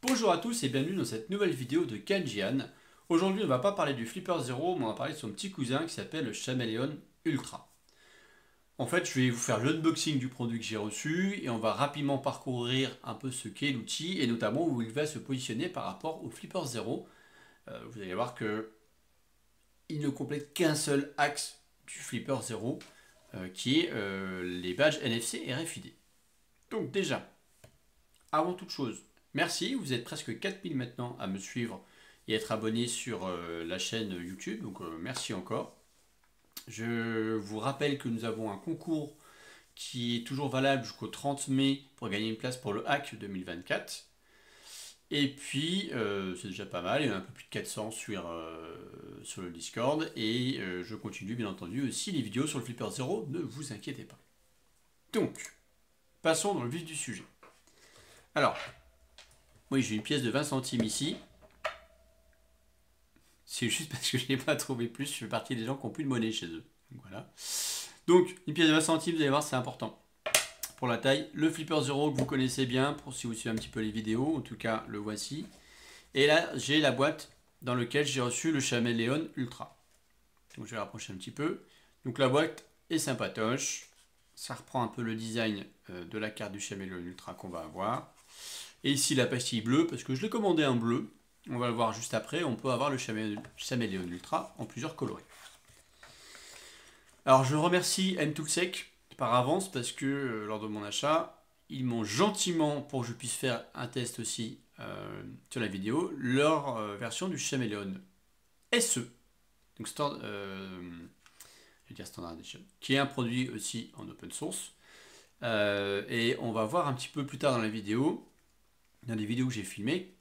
Bonjour à tous et bienvenue dans cette nouvelle vidéo de Kanjian. Aujourd'hui on ne va pas parler du Flipper Zero, mais on va parler de son petit cousin qui s'appelle le Chameleon Ultra. En fait, je vais vous faire l'unboxing du produit que j'ai reçu et on va rapidement parcourir un peu ce qu'est l'outil et notamment où il va se positionner par rapport au Flipper Zero. Vous allez voir que il ne complète qu'un seul axe du Flipper Zero qui est les badges NFC et RFID. Donc déjà, avant toute chose, merci, vous êtes presque 4000 maintenant à me suivre et être abonné sur la chaîne YouTube, donc merci encore. Je vous rappelle que nous avons un concours qui est toujours valable jusqu'au 30 mai pour gagner une place pour le hack 2024. Et puis, c'est déjà pas mal, il y en a un peu plus de 400 sur le Discord. Et je continue bien entendu aussi les vidéos sur le Flipper Zero, ne vous inquiétez pas. Donc, passons dans le vif du sujet. Alors, oui, j'ai une pièce de 20 centimes ici. C'est juste parce que je n'ai pas trouvé plus. Je fais partie des gens qui n'ont plus de monnaie chez eux. Donc, voilà. Donc, une pièce de 20 centimes, vous allez voir, c'est important. Pour la taille, le Flipper Zero que vous connaissez bien, pour si vous suivez un petit peu les vidéos, en tout cas, le voici. Et là, j'ai la boîte dans laquelle j'ai reçu le Chameleon Ultra. Donc, je vais rapprocher un petit peu. Donc, la boîte est sympatoche. Ça reprend un peu le design de la carte du Chameleon Ultra qu'on va avoir. Et ici, la pastille bleue, parce que je l'ai commandé en bleu. On va le voir juste après. On peut avoir le Chameleon Ultra en plusieurs coloris. Alors, je remercie Mtuxec par avance parce que lors de mon achat, ils m'ont gentiment, pour que je puisse faire un test aussi sur la vidéo, leur version du Chameleon SE. Donc, je vais dire Standard Edition, qui est un produit aussi en open source. Et on va voir un petit peu plus tard dans la vidéo, dans les vidéos que j'ai filmées,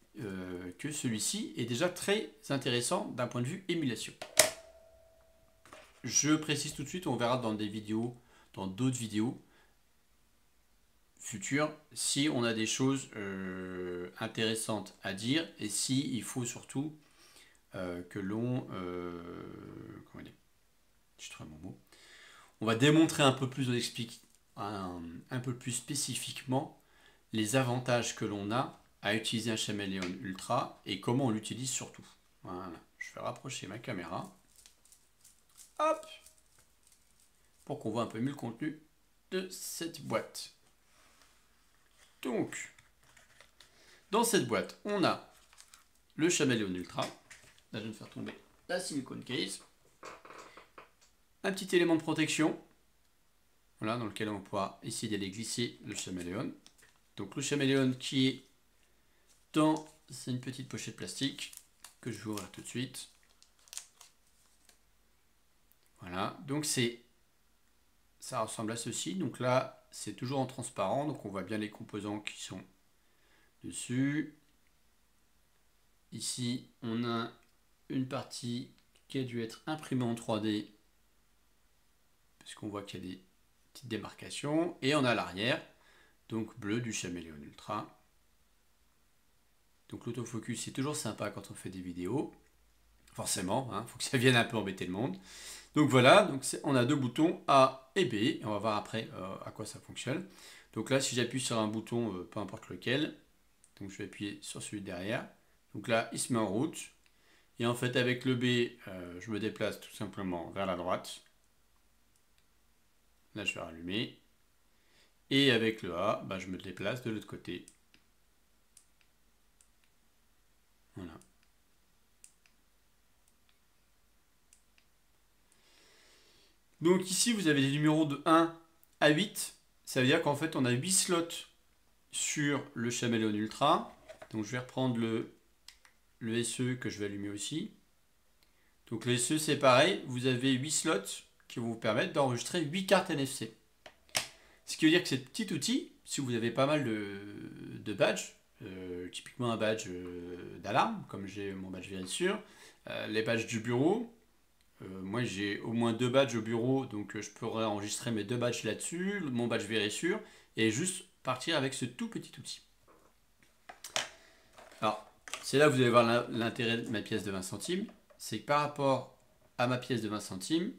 que celui-ci est déjà très intéressant d'un point de vue émulation. Je précise tout de suite, on verra dans des vidéos, dans d'autres vidéos futures, si on a des choses intéressantes à dire et si il faut surtout que l'on, comment dire, je trouve mon mot, on va démontrer un peu plus, un peu plus spécifiquement les avantages que l'on a à utiliser un Chameleon Ultra et comment on l'utilise surtout. Voilà, je vais rapprocher ma caméra. Hop, pour qu'on voit un peu mieux le contenu de cette boîte. Donc, dans cette boîte, on a le Chameleon Ultra. Là, je vais me faire tomber la silicone case. Un petit élément de protection. Voilà, dans lequel on pourra essayer d'aller glisser le Chameleon. Donc, le Chameleon qui est dans une petite pochette plastique que je vais ouvrir tout de suite. Voilà, donc ça ressemble à ceci. Donc là, c'est toujours en transparent, donc on voit bien les composants qui sont dessus. Ici, on a une partie qui a dû être imprimée en 3D, puisqu'on voit qu'il y a des petites démarcations. Et on a l'arrière, donc bleu du Chameleon Ultra. Donc l'autofocus, c'est toujours sympa quand on fait des vidéos. Forcément, il faut que ça vienne un peu embêter le monde. Donc voilà, donc on a deux boutons A et B, et on va voir après à quoi ça fonctionne. Donc là, si j'appuie sur un bouton, peu importe lequel, donc je vais appuyer sur celui derrière. Donc là, il se met en route. Et en fait, avec le B, je me déplace tout simplement vers la droite. Là, je vais rallumer. Et avec le A, je me déplace de l'autre côté. Voilà. Donc ici, vous avez des numéros de 1 à 8. Ça veut dire qu'en fait, on a 8 slots sur le Chameleon Ultra. Donc je vais reprendre le SE que je vais allumer aussi. Donc le SE, c'est pareil. Vous avez 8 slots qui vont vous permettre d'enregistrer 8 cartes NFC. Ce qui veut dire que ce petit outil, si vous avez pas mal de badges, typiquement un badge d'alarme, comme j'ai mon badge Vérissure, les badges du bureau, moi j'ai au moins 2 badges au bureau, donc je pourrais enregistrer mes 2 badges là-dessus, mon badge Vérissure, et juste partir avec ce tout petit outil. Alors, c'est là que vous allez voir l'intérêt de ma pièce de 20 centimes, c'est que par rapport à ma pièce de 20 centimes,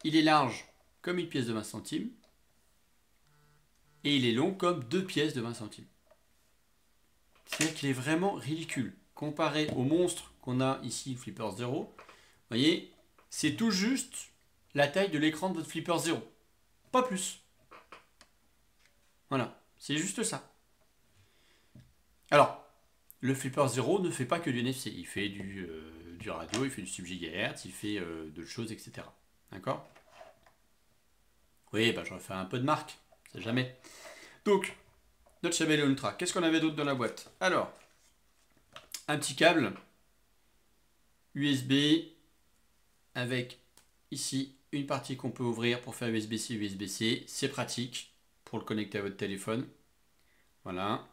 il est large comme une pièce de 20 centimes, et il est long comme 2 pièces de 20 centimes. C'est-à-dire qu'il est vraiment ridicule. Comparé au monstre qu'on a ici, le Flipper Zero, vous voyez, c'est tout juste la taille de l'écran de votre Flipper Zero. Pas plus. Voilà, c'est juste ça. Alors, le Flipper Zero ne fait pas que du NFC. Il fait du radio, il fait du sub-gigahertz, il fait d'autres choses, etc. D'accord? Oui, bah, j'aurais fait un peu de marque, c'est jamais. Donc, notre Chameleon Ultra. Qu'est-ce qu'on avait d'autre dans la boîte? Alors, un petit câble USB avec ici une partie qu'on peut ouvrir pour faire USB-C, USB-C. C'est pratique pour le connecter à votre téléphone. Voilà.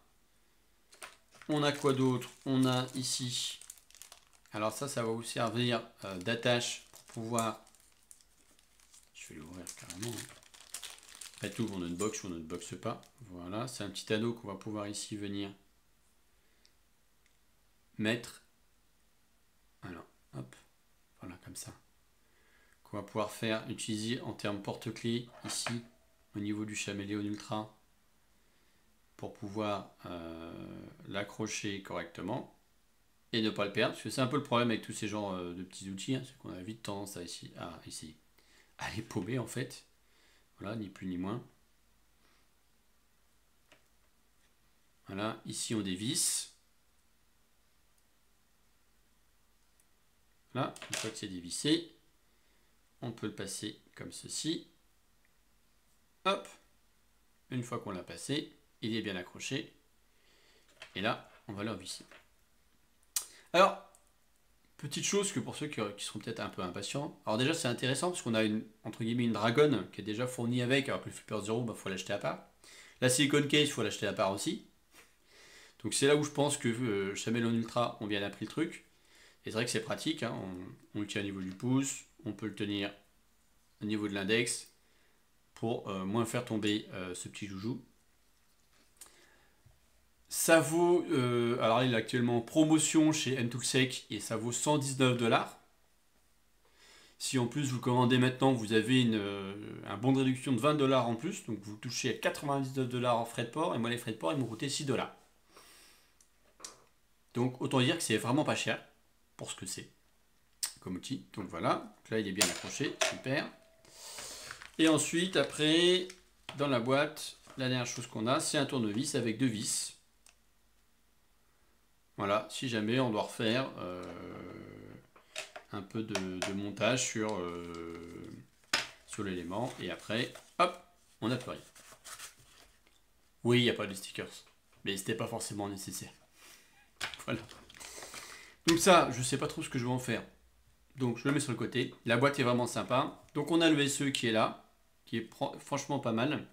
On a quoi d'autre? On a ici, alors ça va vous servir d'attache pour pouvoir, je vais l'ouvrir carrément. Après tout, on unbox ou on unboxe pas. Voilà, c'est un petit anneau qu'on va pouvoir ici venir mettre. Alors, hop, voilà comme ça. Qu'on va pouvoir utiliser en termes porte-clés ici au niveau du Chameleon Ultra pour pouvoir l'accrocher correctement et ne pas le perdre, parce que c'est un peu le problème avec tous ces genres de petits outils, hein, c'est qu'on a vite tendance à les paumer en fait. Voilà, ni plus ni moins. Voilà, ici on des vis. Là, une fois que c'est dévissé, on peut le passer comme ceci. Hop, une fois qu'on l'a passé, il est bien accroché. Et là, on va le revisser. Alors, petite chose que pour ceux qui seront peut-être un peu impatients. Alors déjà, c'est intéressant parce qu'on a entre guillemets une Dragon qui est déjà fournie avec, alors que le Flipper Zero, il faut l'acheter à part. La Silicon Case, il faut l'acheter à part aussi. Donc c'est là où je pense que Chameleon Ultra, on bien appris le truc. Et c'est vrai que c'est pratique, hein, on le tient au niveau du pouce, on peut le tenir au niveau de l'index pour moins faire tomber ce petit joujou. Ça vaut, alors il est actuellement en promotion chez N2Sec et ça vaut 119 $. Si en plus vous commandez maintenant, vous avez un bon de réduction de 20 $ en plus, donc vous touchez à 99 $ en frais de port, et moi les frais de port ils m'ont coûté 6 $. Donc autant dire que c'est vraiment pas cher pour ce que c'est comme outil. Donc voilà, donc là il est bien accroché, super. Et ensuite, après, dans la boîte, la dernière chose qu'on a, c'est un tournevis avec 2 vis. Voilà, si jamais on doit refaire un peu de montage sur l'élément, et après, hop, on n'a plus rien. Oui, il n'y a pas de stickers, mais c'était pas forcément nécessaire. Voilà. Donc ça, je sais pas trop ce que je vais en faire. Donc je le mets sur le côté. La boîte est vraiment sympa. Donc on a le SE qui est là, qui est franchement pas mal.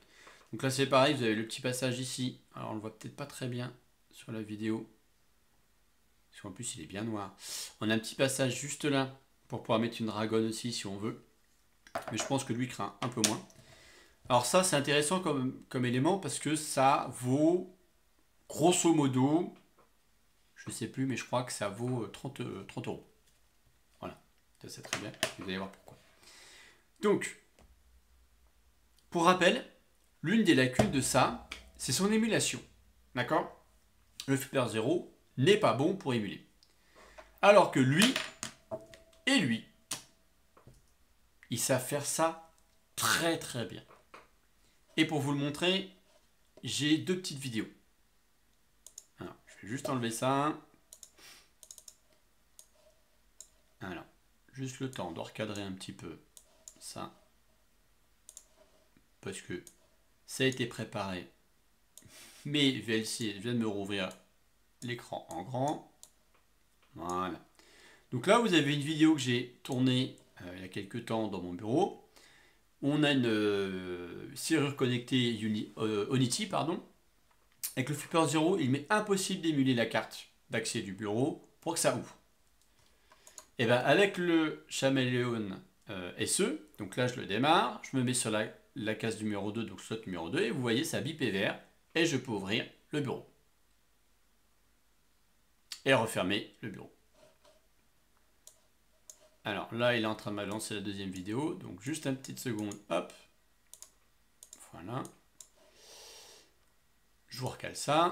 Donc là c'est pareil, vous avez le petit passage ici. Alors on le voit peut-être pas très bien sur la vidéo. Parce qu'en plus il est bien noir. On a un petit passage juste là pour pouvoir mettre une Dragon aussi si on veut. Mais je pense que lui craint un peu moins. Alors ça c'est intéressant comme élément parce que ça vaut grosso modo, je ne sais plus mais je crois que ça vaut 30 €. Voilà, ça c'est très bien, vous allez voir pourquoi. Donc, pour rappel, l'une des lacunes de ça, c'est son émulation. D'accord? Le Flipper Zero n'est pas bon pour émuler. Alors que lui, et lui, ils savent faire ça très très bien. Et pour vous le montrer, j'ai 2 petites vidéos. Alors, je vais juste enlever ça. Alors, juste le temps de recadrer un petit peu ça. Parce que ça a été préparé. Mais VLC vient de me rouvrir l'écran en grand. Voilà. Donc là, vous avez une vidéo que j'ai tournée il y a quelques temps dans mon bureau. On a une serrure connectée Onity, pardon. Avec le Flipper Zero, il m'est impossible d'émuler la carte d'accès du bureau pour que ça ouvre. Et bien avec le Chameleon SE, donc là je le démarre, je me mets sur la case numéro 2, donc slot numéro 2, et vous voyez ça bipé vert, et je peux ouvrir le bureau. Et refermer le bureau. Alors là, il est en train de me lancer la deuxième vidéo, donc juste une petite seconde, hop. Voilà. vous recale ça,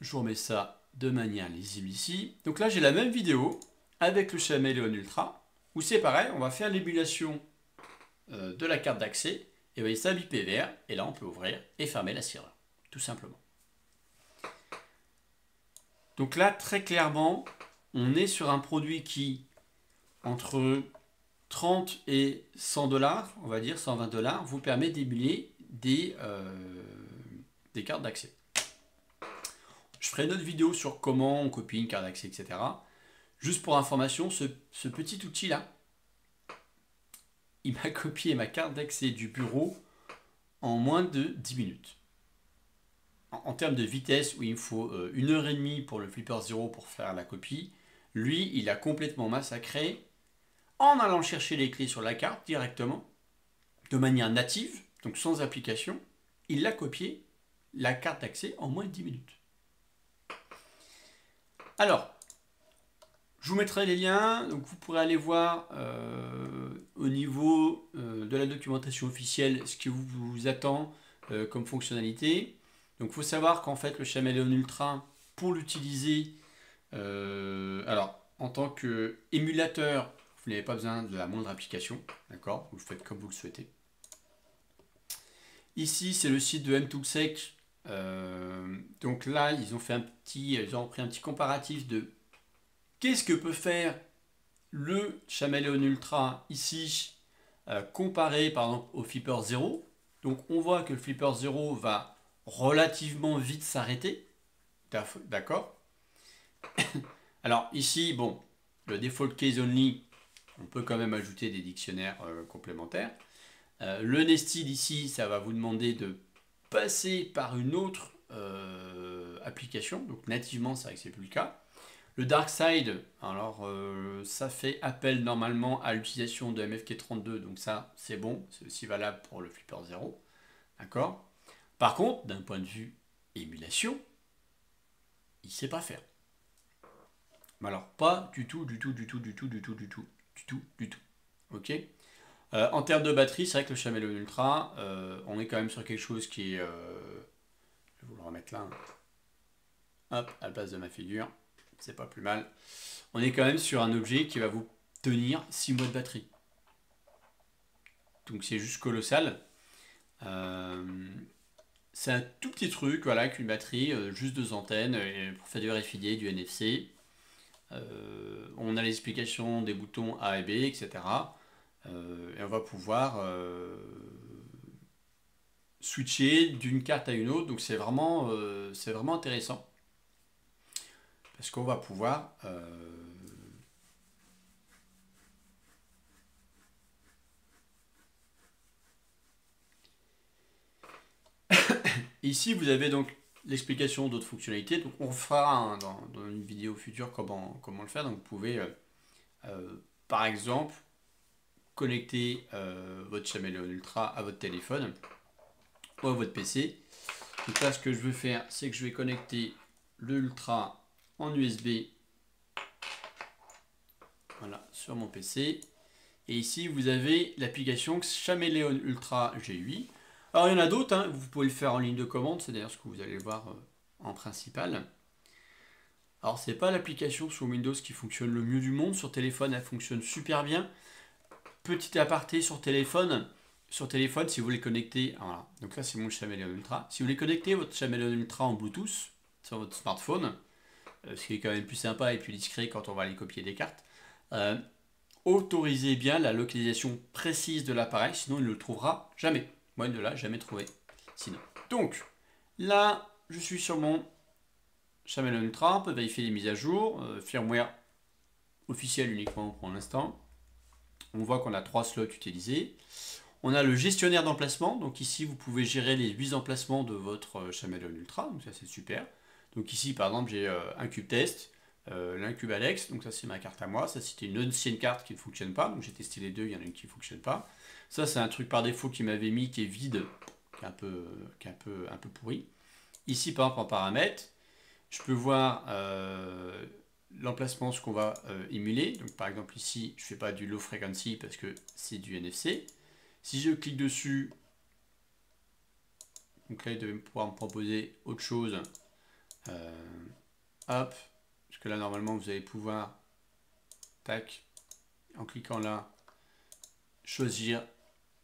je vous remets ça de manière lisible ici. Donc là, j'ai la même vidéo avec le Chameleon Ultra, où c'est pareil, on va faire l'émulation de la carte d'accès, et vous voyez ça bipé vert, et là on peut ouvrir et fermer la serrure, tout simplement. Donc là, très clairement, on est sur un produit qui, entre 30 et 100 $, on va dire 120 $, vous permet d'émuler des cartes d'accès. Je ferai une autre vidéo sur comment on copie une carte d'accès, etc. Juste pour information, ce petit outil-là, il m'a copié ma carte d'accès du bureau en moins de 10 minutes. En termes de vitesse, où il me faut 1h30 pour le Flipper Zero pour faire la copie, lui, il a complètement massacré en allant chercher les clés sur la carte directement, de manière native, donc sans application. Il a copié la carte d'accès en moins de 10 minutes. Alors, je vous mettrai les liens, donc vous pourrez aller voir au niveau de la documentation officielle ce qui vous attend comme fonctionnalité. Donc il faut savoir qu'en fait le Chameleon Ultra, pour l'utiliser, alors en tant qu'émulateur, vous n'avez pas besoin de la moindre application, d'accord? Vous faites comme vous le souhaitez. Ici c'est le site de M2Sec. Donc là ils ont pris un petit comparatif de qu'est-ce que peut faire le Chameleon Ultra ici comparé par exemple au Flipper Zero. Donc on voit que le Flipper Zero va relativement vite s'arrêter, d'accord? Alors ici, bon, le default case only, on peut quand même ajouter des dictionnaires complémentaires. Le nested ici, ça va vous demander de passer par une autre application, donc nativement, c'est vrai que c'est plus le cas. Le dark side, alors ça fait appel normalement à l'utilisation de MFK32, donc ça c'est bon, c'est aussi valable pour le Flipper Zero, d'accord? Par contre, d'un point de vue émulation, il ne sait pas faire. Mais alors, pas du tout. Ok. En termes de batterie, c'est vrai que le Chameleon Ultra, on est quand même sur quelque chose qui est... je vais vous le remettre là. Hop, à la place de ma figure. C'est pas plus mal. On est quand même sur un objet qui va vous tenir 6 mois de batterie. Donc c'est juste colossal. C'est un tout petit truc, voilà, avec une batterie, juste 2 antennes, pour faire du RFID, du NFC. On a l'explication des boutons A et B, etc. Et on va pouvoir switcher d'une carte à une autre. Donc c'est vraiment intéressant. Parce qu'on va pouvoir... Ici, vous avez donc l'explication d'autres fonctionnalités. Donc on fera dans une vidéo future comment le faire. Donc vous pouvez, par exemple, connecter votre Chameleon Ultra à votre téléphone ou à votre PC. Donc là, ce que je veux faire, c'est que je vais connecter le Ultra en USB, voilà, sur mon PC. Et ici, vous avez l'application Chameleon Ultra G8. Alors, il y en a d'autres, hein. Vous pouvez le faire en ligne de commande, c'est d'ailleurs ce que vous allez voir en principal. Alors, c'est pas l'application sur Windows qui fonctionne le mieux du monde. Sur téléphone, elle fonctionne super bien. Petit aparté sur téléphone, si vous voulez connecter, voilà, donc là c'est mon Chameleon Ultra. Si vous voulez connecter votre Chameleon Ultra en Bluetooth sur votre smartphone, ce qui est quand même plus sympa et plus discret quand on va aller copier des cartes, autorisez bien la localisation précise de l'appareil, sinon il ne le trouvera jamais. Moi, il ne l'a jamais trouvé. Sinon. Donc, là, je suis sur mon Chameleon Ultra. On peut vérifier les mises à jour. Firmware officiel uniquement pour l'instant. On voit qu'on a 3 slots utilisés. On a le gestionnaire d'emplacement. Donc ici, vous pouvez gérer les 8 emplacements de votre Chameleon Ultra. Donc ça, c'est super. Donc ici, par exemple, j'ai un cube test, l'incube Alex. Donc ça, c'est ma carte à moi. Ça, c'était une ancienne carte qui ne fonctionne pas. Donc j'ai testé les deux. Il y en a une qui ne fonctionne pas. Ça, c'est un truc par défaut qui m'avait mis, qui est vide, qui est un peu pourri. Ici, par exemple, en paramètres, je peux voir l'emplacement, ce qu'on va émuler. Donc, par exemple, ici, je ne fais pas du low frequency parce que c'est du NFC. Si je clique dessus, Donc là, il devait pouvoir me proposer autre chose. Hop, parce que là, normalement, vous allez pouvoir, tac, en cliquant là, choisir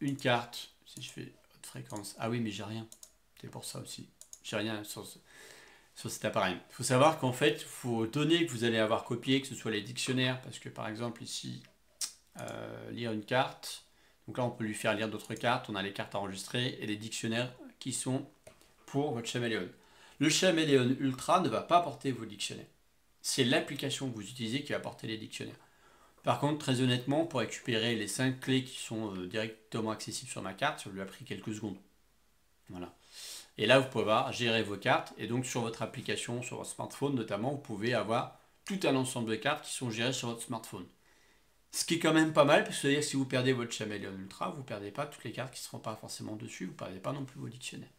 une carte. Si je fais haute fréquence, ah oui, mais j'ai rien. C'est pour ça aussi. J'ai rien sur cet appareil. Il faut savoir qu'en fait, il faut donner que vous allez avoir copié, que ce soit les dictionnaires, parce que par exemple ici, lire une carte. Donc là, on peut lui faire lire d'autres cartes. On a les cartes enregistrées et les dictionnaires qui sont pour votre Chameleon. Le Chameleon Ultra ne va pas porter vos dictionnaires. C'est l'application que vous utilisez qui va porter les dictionnaires. Par contre, très honnêtement, pour récupérer les 5 clés qui sont directement accessibles sur ma carte, ça lui a pris quelques secondes. Voilà. Et là, vous pouvez avoir gérer vos cartes. Et donc, sur votre application, sur votre smartphone notamment, vous pouvez avoir tout un ensemble de cartes qui sont gérées sur votre smartphone. Ce qui est quand même pas mal, parce que si vous perdez votre Chameleon Ultra, vous ne perdez pas toutes les cartes qui ne seront pas forcément dessus, vous ne perdez pas non plus vos dictionnaires.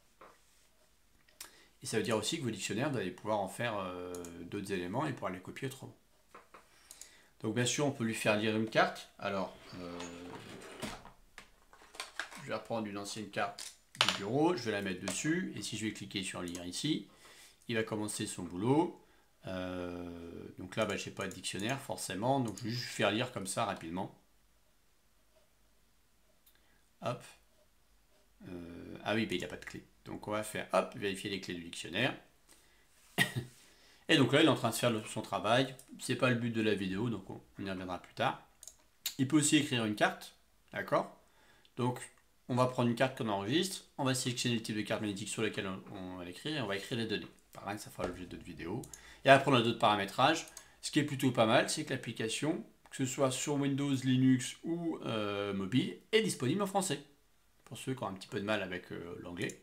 Et ça veut dire aussi que vos dictionnaires, vous allez pouvoir en faire d'autres éléments et pouvoir les copier autrement. Donc bien sûr, on peut lui faire lire une carte. Alors, je vais reprendre une ancienne carte du bureau, je vais la mettre dessus, et si je vais cliquer sur lire ici, il va commencer son boulot. Donc là, je n'ai pas de dictionnaire forcément, donc je vais juste faire lire comme ça rapidement. Hop. Ah oui, il n'y a pas de clé. Donc on va faire, hop, vérifier les clés du dictionnaire. Et donc là, il est en train de faire son travail. C'est pas le but de la vidéo, donc on y reviendra plus tard. Il peut aussi écrire une carte, d'accord? Donc on va prendre une carte qu'on enregistre, on va sélectionner le type de carte magnétique sur lequel on va l'écrire et on va écrire les données. Pareil, ça fera l'objet d'autres vidéos. Et après, on a d'autres paramétrages. Ce qui est plutôt pas mal, c'est que l'application, que ce soit sur Windows, Linux ou mobile, est disponible en français. Pour ceux qui ont un petit peu de mal avec l'anglais.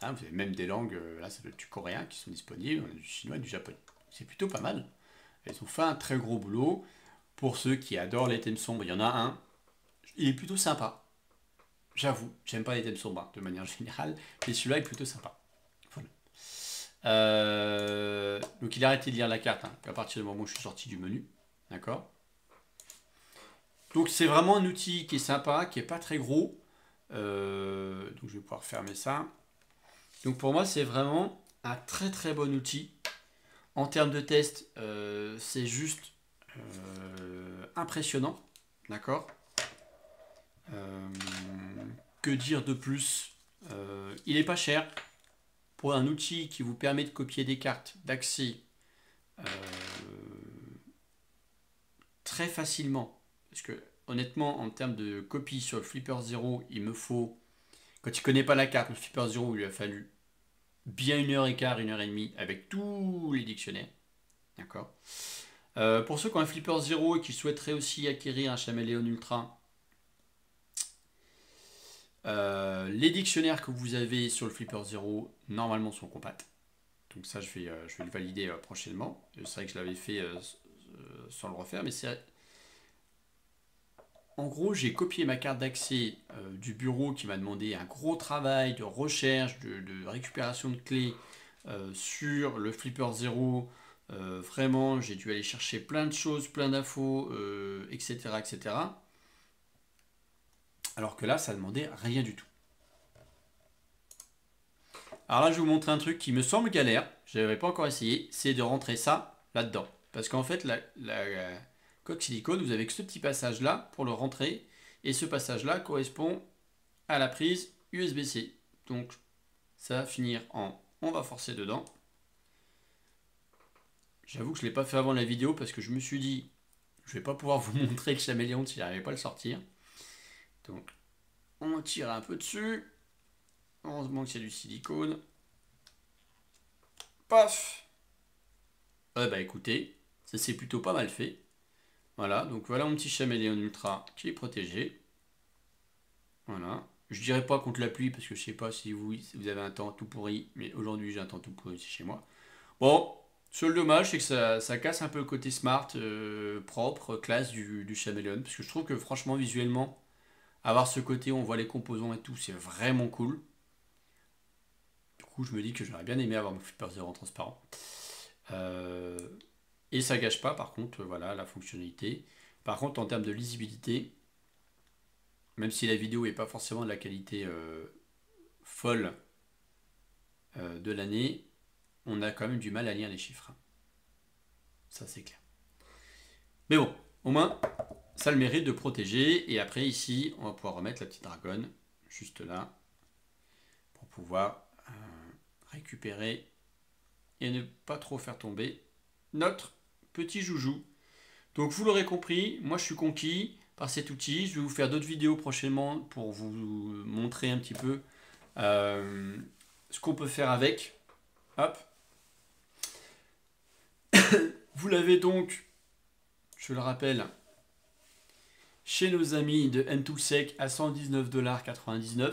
Hein, vous avez même des langues, là c'est du coréen qui sont disponibles, du chinois et du japonais. C'est plutôt pas mal. Ils ont fait un très gros boulot. Pour ceux qui adorent les thèmes sombres, il y en a un. Il est plutôt sympa. J'avoue, j'aime pas les thèmes sombres de manière générale, mais celui-là est plutôt sympa. Voilà. Donc il a arrêté de lire la carte à partir du moment où je suis sorti du menu. D'accord. Donc c'est vraiment un outil qui est sympa, qui est pas très gros. Donc je vais pouvoir fermer ça. Donc pour moi c'est vraiment un très très bon outil. En termes de test, c'est juste impressionnant. D'accord. Que dire de plus? Il n'est pas cher. Pour un outil qui vous permet de copier des cartes d'accès très facilement. Parce que honnêtement, en termes de copie sur le Flipper Zero, il me faut, quand il ne connaît pas la carte, le Flipper Zero, il lui a fallu bien 1h15, 1h30 avec tous les dictionnaires. D'accord. Pour ceux qui ont un Flipper Zero et qui souhaiteraient aussi acquérir un Chameleon Ultra, les dictionnaires que vous avez sur le Flipper Zero normalement sont compatibles. Donc ça je vais le valider prochainement. C'est vrai que je l'avais fait sans le refaire, mais c'est... En gros, j'ai copié ma carte d'accès du bureau qui m'a demandé un gros travail de recherche, de récupération de clés sur le Flipper Zero. Vraiment, j'ai dû aller chercher plein de choses, plein d'infos, etc., etc. Alors que là, ça demandait rien du tout. Alors là, je vais vous montrer un truc qui me semble galère. Je n'avais pas encore essayé. C'est de rentrer ça là-dedans. Parce qu'en fait, la coque silicone, vous avez que ce petit passage-là pour le rentrer. Et ce passage-là correspond à la prise USB-C. Donc, ça va finir en... On va forcer dedans. J'avoue que je ne l'ai pas fait avant la vidéo parce que je me suis dit, je ne vais pas pouvoir vous montrer le Chameleon si j'arrivais pas à le sortir. Donc, on tire un peu dessus. Heureusement qu'il y a du silicone. Paf! Écoutez, ça c'est plutôt pas mal fait. Voilà, donc voilà mon petit Chameleon Ultra qui est protégé. Voilà. Je dirais pas contre la pluie parce que je sais pas si vous avez un temps tout pourri, mais aujourd'hui j'ai un temps tout pourri ici chez moi. Bon, seul dommage c'est que ça casse un peu le côté smart, propre, classe du Chameleon, parce que je trouve que franchement visuellement, avoir ce côté où on voit les composants et tout, c'est vraiment cool. Du coup, je me dis que j'aurais bien aimé avoir mon Flipper Zero en transparent. Et ça gâche pas par contre voilà la fonctionnalité. Par contre en termes de lisibilité, même si la vidéo n'est pas forcément de la qualité folle, de l'année, on a quand même du mal à lire les chiffres. Ça, c'est clair. Mais bon, au moins, ça a le mérite de protéger. Et après, ici, on va pouvoir remettre la petite dragonne, juste là, pour pouvoir récupérer et ne pas trop faire tomber notre petit joujou. Donc, vous l'aurez compris, moi, je suis conquis par cet outil. Je vais vous faire d'autres vidéos prochainement pour vous montrer un petit peu ce qu'on peut faire avec. Hop. Vous l'avez donc, je le rappelle, chez nos amis de N2Sec à 119,99 $.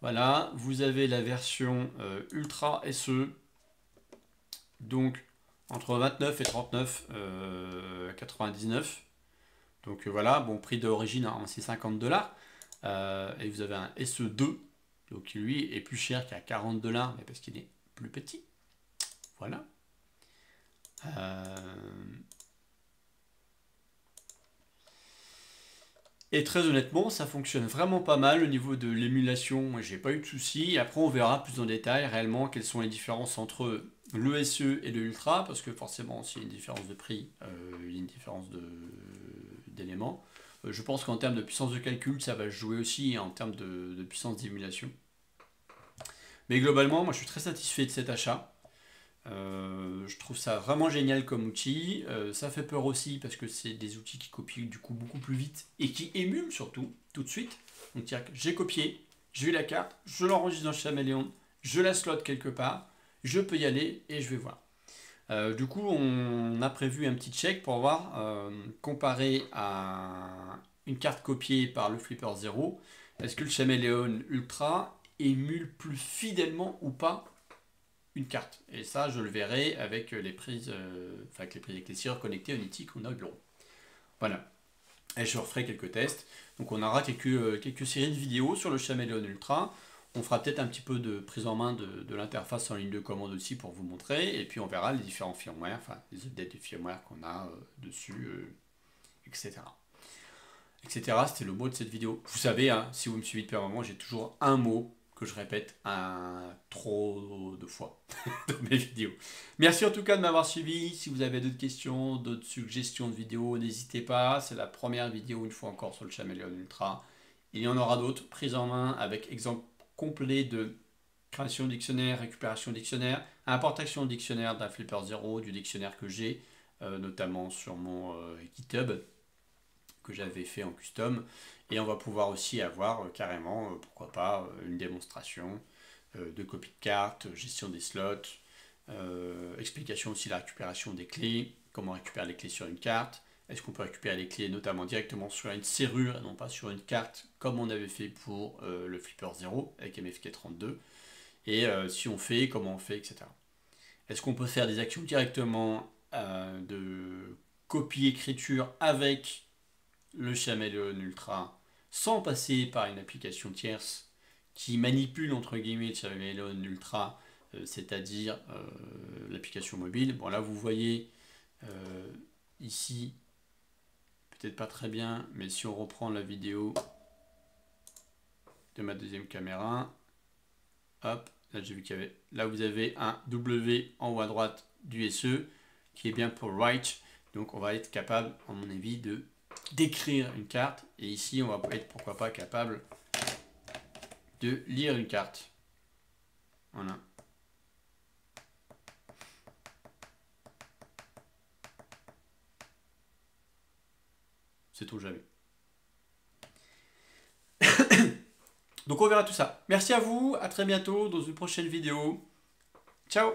Voilà, vous avez la version Ultra SE, donc entre 29 et 39,99 $. Donc voilà, bon, prix d'origine, hein, c'est 50 $. Et vous avez un SE2, donc qui lui est plus cher qu'à 40 $, mais parce qu'il est plus petit. Voilà. Et très honnêtement, ça fonctionne vraiment pas mal au niveau de l'émulation. Moi, j'ai pas eu de soucis. Après, on verra plus en détail réellement quelles sont les différences entre le SE et le Ultra, parce que forcément, s'il y a une différence de prix, il y a une différence d'éléments. Je pense qu'en termes de puissance de calcul, ça va jouer aussi en termes de puissance d'émulation. Mais globalement, moi, je suis très satisfait de cet achat. Je trouve ça vraiment génial comme outil. Ça fait peur aussi parce que c'est des outils qui copient du coup beaucoup plus vite et qui émulent surtout tout de suite. Donc j'ai copié, j'ai eu la carte, je l'enregistre dans Chameleon, je la slot quelque part, je peux y aller et je vais voir. Du coup, on a prévu un petit check pour voir, comparé à une carte copiée par le Flipper Zero, est-ce que le Chameleon Ultra émule plus fidèlement ou pas une carte. Et ça, je le verrai avec les prises, avec les serrures connectées Unity qu'on a au bureau. Voilà. Et je referai quelques tests. Donc on aura quelques séries de vidéos sur le Chameleon Ultra. On fera peut-être un petit peu de prise en main de l'interface en ligne de commande aussi pour vous montrer. Et puis on verra les différents firmware, enfin les updates de firmware qu'on a dessus, etc. Etc. C'était le mot de cette vidéo. Vous savez, hein, si vous me suivez depuis un moment, j'ai toujours un mot que je répète trop de fois dans mes vidéos. Merci en tout cas de m'avoir suivi. Si vous avez d'autres questions, d'autres suggestions de vidéos, n'hésitez pas. C'est la première vidéo, une fois encore, sur le Chameleon Ultra. Il y en aura d'autres, prises en main, avec exemple complet de création de dictionnaire, récupération de dictionnaire, importation de dictionnaire d'un Flipper Zero, du dictionnaire que j'ai, notamment sur mon GitHub, que j'avais fait en custom. Et on va pouvoir aussi avoir carrément, pourquoi pas, une démonstration de copie de carte, gestion des slots, explication aussi de la récupération des clés, comment récupérer les clés sur une carte, est-ce qu'on peut récupérer les clés notamment directement sur une serrure et non pas sur une carte comme on avait fait pour le Flipper Zero avec MFK32, et si on fait, comment on fait, etc. Est-ce qu'on peut faire des actions directement de copie-écriture avec le Chameleon Ultra sans passer par une application tierce qui manipule entre guillemets le Chameleon Ultra, c'est-à-dire l'application mobile. Bon là vous voyez ici, peut-être pas très bien, mais si on reprend la vidéo de ma deuxième caméra, hop, là j'ai vu qu'il y avait, là vous avez un W en haut à droite du SE qui est bien pour write, donc on va être capable, à mon avis, d'écrire une carte, et ici on va être pourquoi pas capable de lire une carte. Voilà. C'est tout jamais. Donc on verra tout ça. Merci à vous, à très bientôt dans une prochaine vidéo. Ciao!